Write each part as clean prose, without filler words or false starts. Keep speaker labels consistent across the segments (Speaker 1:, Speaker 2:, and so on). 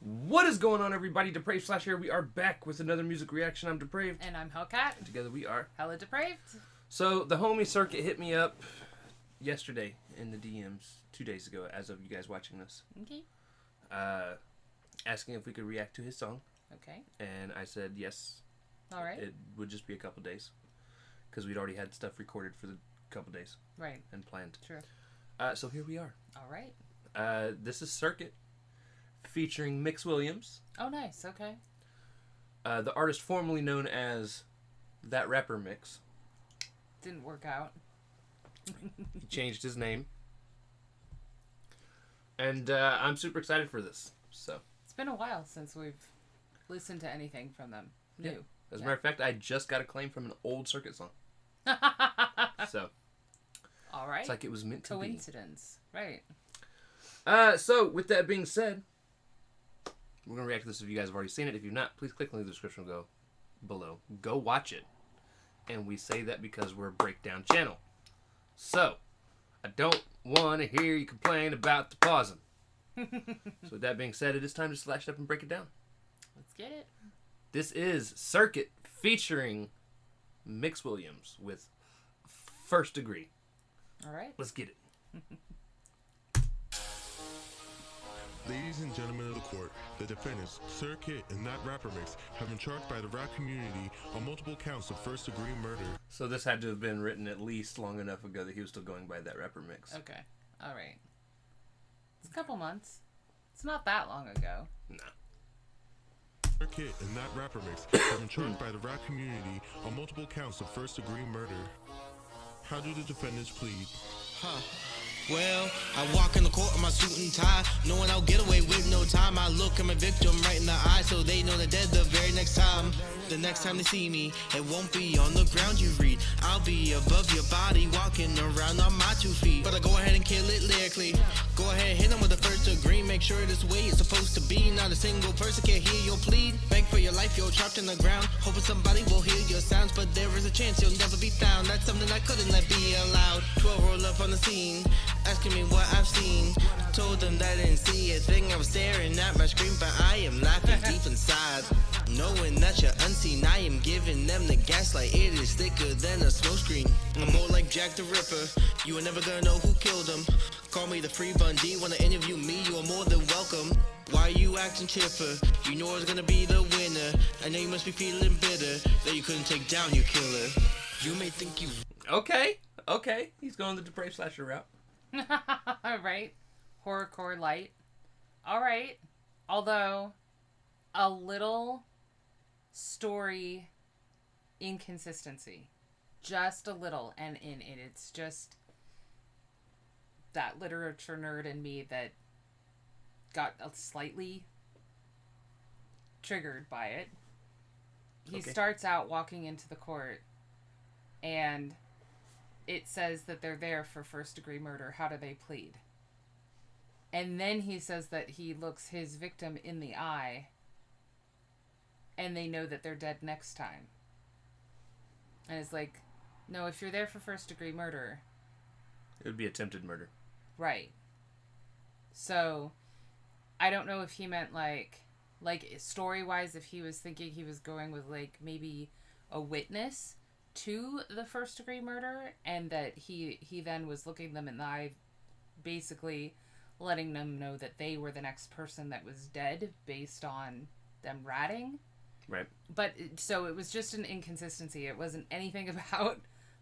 Speaker 1: What is going on, everybody? Depraved Slash here. We are back with another music reaction. I'm Depraved.
Speaker 2: And I'm Hellcat.
Speaker 1: And together we are
Speaker 2: HellaDepraved.
Speaker 1: So, the homie SirKit hit me up yesterday in the DMs, 2 days ago, as of you guys watching this.
Speaker 2: Okay.
Speaker 1: Asking if we could react to his song.
Speaker 2: Okay.
Speaker 1: And I said yes.
Speaker 2: All right.
Speaker 1: It would just be a couple days. Because we'd already had stuff recorded for the couple days.
Speaker 2: Right.
Speaker 1: And planned.
Speaker 2: True.
Speaker 1: So here we are.
Speaker 2: All right.
Speaker 1: This is SirKit featuring Mix Williams.
Speaker 2: Oh, nice. Okay.
Speaker 1: The artist formerly known as That Rapper Mix.
Speaker 2: Didn't work out.
Speaker 1: He changed his name. And I'm super excited for this. So
Speaker 2: it's been a while since we've listened to anything from them. New.
Speaker 1: Yeah. As a matter of fact, I just got a claim from an old SirKit song. So.
Speaker 2: All right.
Speaker 1: It's like it was meant to be.
Speaker 2: Coincidence. Right.
Speaker 1: So, with that being said, we're going to react to this if you guys have already seen it. If you've not, please click in the description below. Go watch it. And we say that because we're a breakdown channel. So, I don't want to hear you complain about the pausing. So, with that being said, it is time to slash it up and break it down.
Speaker 2: Let's get it.
Speaker 1: This is SirKit featuring Mix Williams with First Degree.
Speaker 2: All right.
Speaker 1: Let's get it.
Speaker 3: Ladies and gentlemen of the court, the defendants, SirKit and That Rapper Mix, have been charged by the rap community on multiple counts of first-degree murder.
Speaker 1: So this had to have been written at least long enough ago that he was still going by That Rapper Mix.
Speaker 2: Okay. All right. It's a couple months. It's not that long ago.
Speaker 1: Nah.
Speaker 3: SirKit and That Rapper Mix have been charged by the rap community on multiple counts of first-degree murder. How do the defendants plead?
Speaker 4: Well, I walk in the court in my suit and tie, knowing I'll get away with no time. I look at my victim right in the eye, so they know they're dead the very next time. The next time they see me, it won't be on the ground you read. I'll be above your body, walking around on my 2 feet. But I go ahead and kill it lyrically. Go ahead, hit them with the first degree. Make sure this way it's supposed to be. Not a single person can hear your plead. Beg for your life, you're trapped in the ground, hoping somebody will hear your sounds. But there is a chance you'll never be found. That's something I couldn't let be allowed. 12 roll up on the scene, asking me what I've seen. Told them that I didn't see a thing. I was staring at my screen, but I am laughing deep inside, knowing that you're unseen. I am giving them the gaslight. It is thicker than a smoke screen. I'm more like Jack the Ripper. You are never gonna know who killed him. Call me the Free Bundy. Wanna interview me? You are more than welcome. Why are you acting chipper? You know it's gonna be the winner. I know you must be feeling bitter that you couldn't take down your killer. You may think you...
Speaker 1: Okay. He's going the Depraved Slasher route.
Speaker 2: All right. Horrorcore light. All right. Although a little story inconsistency. Just a little. And in it, it's just that literature nerd in me that got slightly triggered by it. He starts out walking into the court and it says that they're there for first-degree murder. How do they plead? And then he says that he looks his victim in the eye and they know that they're dead next time. And it's like, no, if you're there for first-degree murder...
Speaker 1: It would be attempted murder.
Speaker 2: Right. So, I don't know if he meant, like story-wise, if he was thinking he was going with, like, maybe a witness to the first-degree murder, and that he then was looking them in the eye, basically letting them know that they were the next person that was dead based on them ratting.
Speaker 1: Right.
Speaker 2: But, so it was just an inconsistency. It wasn't anything about,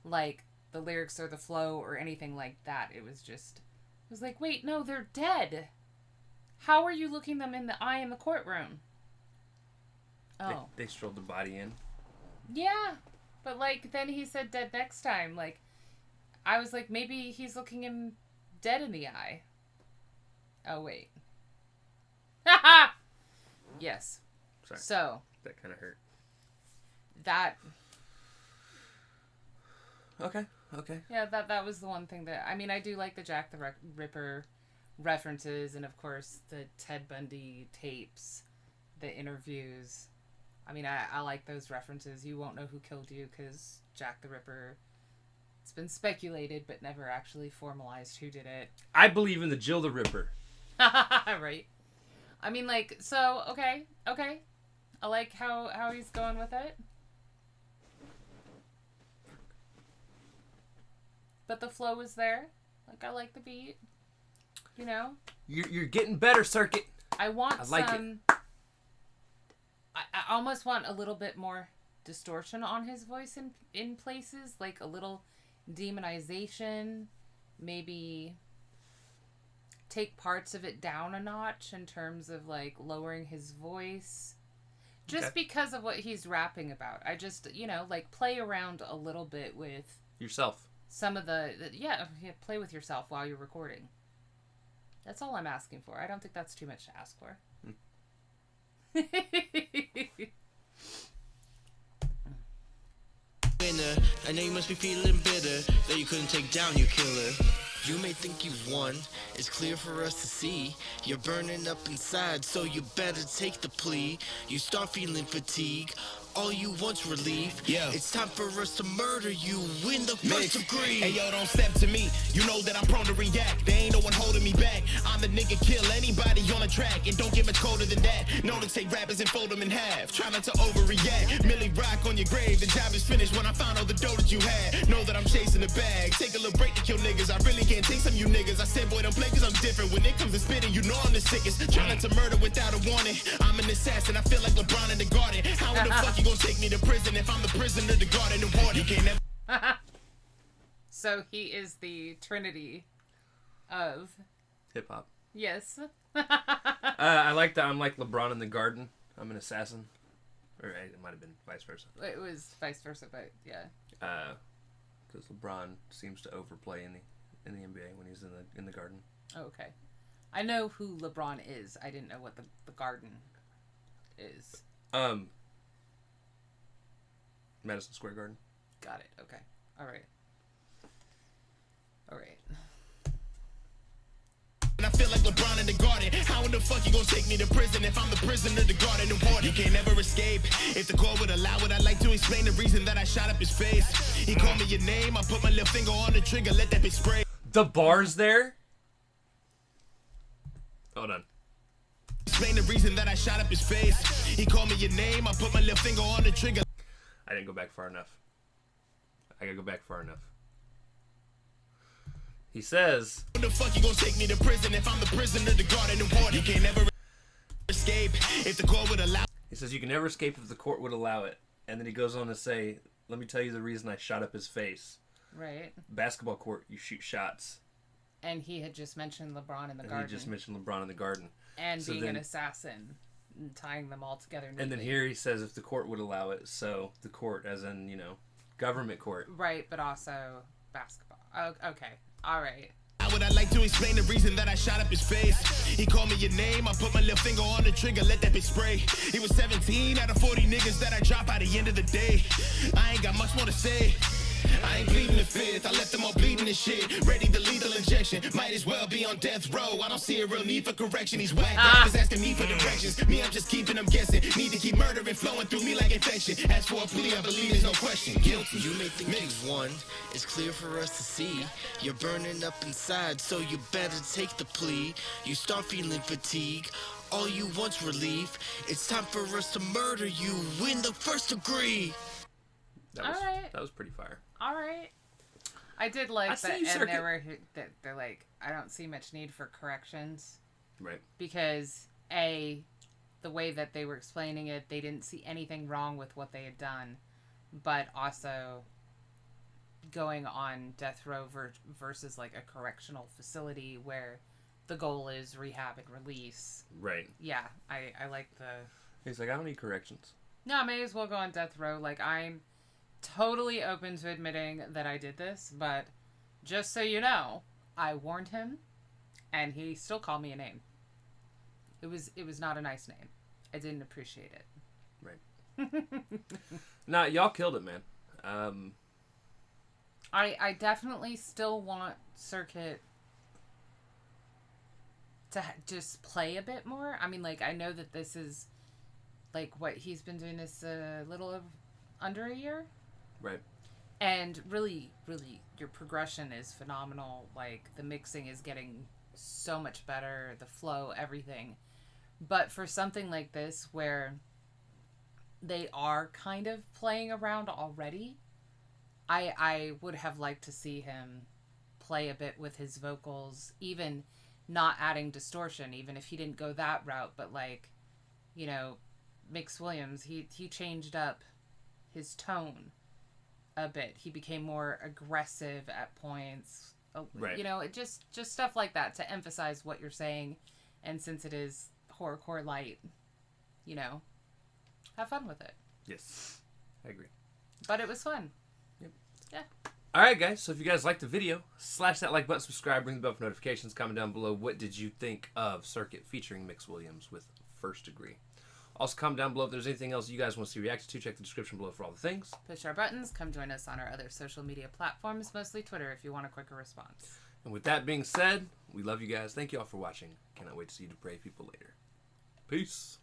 Speaker 2: like, the lyrics or the flow or anything like that. It was just, it was like, wait, no, they're dead. How are you looking them in the eye in the courtroom? Oh.
Speaker 1: They strolled the body in.
Speaker 2: Yeah. But, like, then he said dead next time. Like, I was like, maybe he's looking him dead in the eye. Oh, wait. Yes.
Speaker 1: Sorry.
Speaker 2: So.
Speaker 1: That kind of hurt.
Speaker 2: That.
Speaker 1: Okay.
Speaker 2: Yeah, that was the one thing that... I mean, I do like the Jack the Ripper references and, of course, the Ted Bundy tapes, the interviews. I mean, I like those references. You won't know who killed you because Jack the Ripper. It's been speculated, but never actually formalized who did it.
Speaker 1: I believe in the Jill the Ripper.
Speaker 2: Right. I mean, like, so, okay. I like how he's going with it. But the flow is there. Like, I like the beat. You know?
Speaker 1: You're getting better, SirKit.
Speaker 2: I like
Speaker 1: it.
Speaker 2: I almost want a little bit more distortion on his voice in places. Like, a little demonization. Maybe take parts of it down a notch in terms of, like, lowering his voice. Just because of what he's rapping about. I just, like, play around a little bit with...
Speaker 1: yourself.
Speaker 2: Some of play with yourself while you're recording. That's all I'm asking for. I don't think that's too much to ask for.
Speaker 4: Winner, I know you must be feeling bitter that you couldn't take down your killer. You may think you've won, it's clear for us to see. You're burning up inside, so you better take the plea. You start feeling fatigue, all you want's relief. Yeah. It's time for us to murder you in the first degree.
Speaker 5: Hey yo, don't step to me, you know that I'm prone to react. There ain't no one holding me back. I'm the nigga kill anybody on the track. And don't get much colder than that. Known to take rappers and fold them in half. Try not to overreact. Millie rock on your grave, the job is finished when I found all the dough that you had. Know that I'm chasing the bag. Take a little break to kill niggas. I really can't take some of you niggas. I said boy don't play cause I'm different. When it comes to spitting, you know I'm the sickest. Try not to murder without a warning. I'm an assassin, I feel like LeBron in the Garden. How in the fuck you gonna take me to prison if I'm the prisoner, the Garden and Warden? You can't never.
Speaker 2: So he is the Trinity of
Speaker 1: hip hop.
Speaker 2: Yes.
Speaker 1: I like that. I'm like LeBron in the Garden. I'm an assassin. Or it might have been vice versa.
Speaker 2: It was vice versa, but yeah.
Speaker 1: Because LeBron seems to overplay in the NBA when he's in the Garden.
Speaker 2: Oh, okay. I know who LeBron is. I didn't know what the Garden is.
Speaker 1: Madison Square Garden.
Speaker 2: Got it. Okay. All right.
Speaker 5: And I feel like LeBron in the Garden. How in the fuck you gonna take me to prison if I'm the prisoner, the Garden and Warden? You can't never escape. If the court would allow it, I'd like to explain the reason that I shot up his face. He called me your name, I put my little finger on the trigger, let that bitch spray.
Speaker 1: The bars there? Hold on.
Speaker 5: Explain the reason that I shot up his face. He called me your name, I put my little finger on the trigger.
Speaker 1: I didn't go back far enough. I gotta go back far enough. He says,
Speaker 5: when the fuck you gonna take me to prison if I'm the prisoner, the Garden and Warden? You can't never escape if the court would allow.
Speaker 1: He says you can never escape if the court would allow it. And then he goes on to say, let me tell you the reason I shot up his face.
Speaker 2: Right.
Speaker 1: Basketball court, you shoot shots.
Speaker 2: And he had just mentioned LeBron in the Garden.
Speaker 1: He just mentioned LeBron in the Garden.
Speaker 2: And so being an assassin, and tying them all together neatly.
Speaker 1: And then here he says if the court would allow it. So the court as in, government court.
Speaker 2: Right, but also basketball. Oh, okay. All right.
Speaker 5: How would I like to explain the reason that I shot up his face? He called me your name, I put my little finger on the trigger, let that bitch spray. He was 17 out of 40 niggas that I drop by the end of the day. I ain't got much more to say. I ain't pleading the fifth, I left them all bleeding and shit. Ready to lethal injection, might as well be on death row. I don't see a real need for correction. These whack rappers asking me for directions. Me, I'm just keeping them guessing. Need to keep murdering flowing through me like infection. As for a plea, I believe there's no question. Guilty.
Speaker 4: You may think you've won, it's clear for us to see. You're burning up inside, so you better take the plea. You start feeling fatigue, all you want's relief. It's time for us to murder you in the first degree.
Speaker 1: That was pretty fire.
Speaker 2: All right. I did like that, and they're like, I don't see much need for corrections.
Speaker 1: Right.
Speaker 2: Because, A, the way that they were explaining it, they didn't see anything wrong with what they had done, but also going on death row versus, like, a correctional facility where the goal is rehab and release.
Speaker 1: Right.
Speaker 2: Yeah, I like the...
Speaker 1: He's like, I don't need corrections.
Speaker 2: No, I may as well go on death row. Like, I'm totally open to admitting that I did this, but just so you know, I warned him, and he still called me a name. It was not a nice name. I didn't appreciate it.
Speaker 1: Right. Nah, y'all killed it, man.
Speaker 2: I definitely still want SirKit to just play a bit more. I mean, like, I know that this is what he's been doing this a little of under a year.
Speaker 1: Right.
Speaker 2: And really, really, your progression is phenomenal. Like, the mixing is getting so much better, the flow, everything. But for something like this, where they are kind of playing around already, I would have liked to see him play a bit with his vocals, even not adding distortion, even if he didn't go that route. But, like, you know, Mix Williams, he changed up his tone a bit. He became more aggressive at points.
Speaker 1: Right.
Speaker 2: You know, it just stuff like that to emphasize what you're saying. And since it is horrorcore light, you know, have fun with it.
Speaker 1: Yes, I agree.
Speaker 2: But it was fun.
Speaker 1: Yep.
Speaker 2: Yeah.
Speaker 1: All right, guys. So if you guys liked the video, slash that like button, subscribe, ring the bell for notifications. Comment down below, what did you think of SirKit featuring Mix Williams with First Degree? Also, comment down below if there's anything else you guys want to see reacted to. Check the description below for all the things.
Speaker 2: Push our buttons. Come join us on our other social media platforms, mostly Twitter, if you want a quicker response.
Speaker 1: And with that being said, we love you guys. Thank you all for watching. Cannot wait to see you depraved people later. Peace.